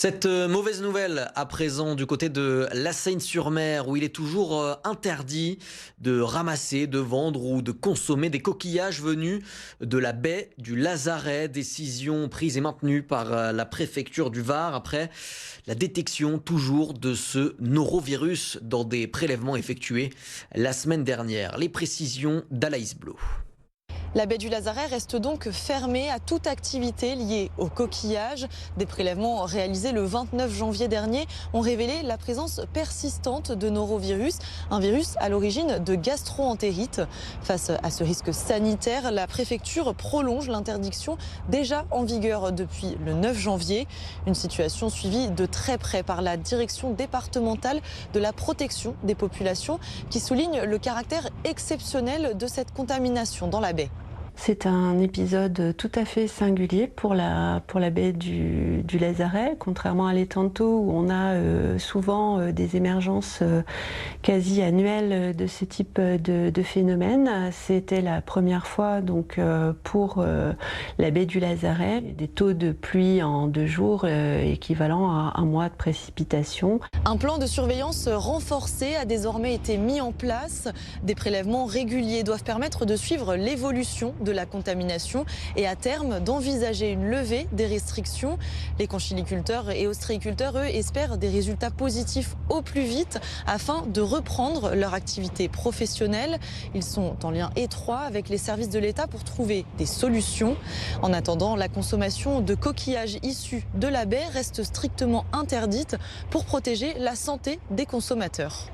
Cette mauvaise nouvelle à présent du côté de La Seyne-sur-Mer où il est toujours interdit de ramasser, de vendre ou de consommer des coquillages venus de la baie du Lazaret. Décision prise et maintenue par la préfecture du Var après la détection toujours de ce norovirus dans des prélèvements effectués la semaine dernière. Les précisions d'Alaïs Blo. La baie du Lazaret reste donc fermée à toute activité liée au coquillage. Des prélèvements réalisés le 29 janvier dernier ont révélé la présence persistante de norovirus, un virus à l'origine de gastro-entérite. Face à ce risque sanitaire, la préfecture prolonge l'interdiction déjà en vigueur depuis le 9 janvier. Une situation suivie de très près par la direction départementale de la protection des populations qui souligne le caractère exceptionnel de cette contamination dans la baie. C'est un épisode tout à fait singulier pour la baie du Lazaret, contrairement à l'étang où on a souvent des émergences quasi annuelles de ce type de phénomène. C'était la première fois donc pour la baie du Lazaret, des taux de pluie en 2 jours équivalent à 1 mois de précipitation. Un plan de surveillance renforcé a désormais été mis en place. Des prélèvements réguliers doivent permettre de suivre l'évolution de la contamination et à terme d'envisager une levée des restrictions. Les conchyliculteurs et ostréiculteurs, eux, espèrent des résultats positifs au plus vite afin de reprendre leur activité professionnelle. Ils sont en lien étroit avec les services de l'État pour trouver des solutions. En attendant, la consommation de coquillages issus de la baie reste strictement interdite pour protéger la santé des consommateurs.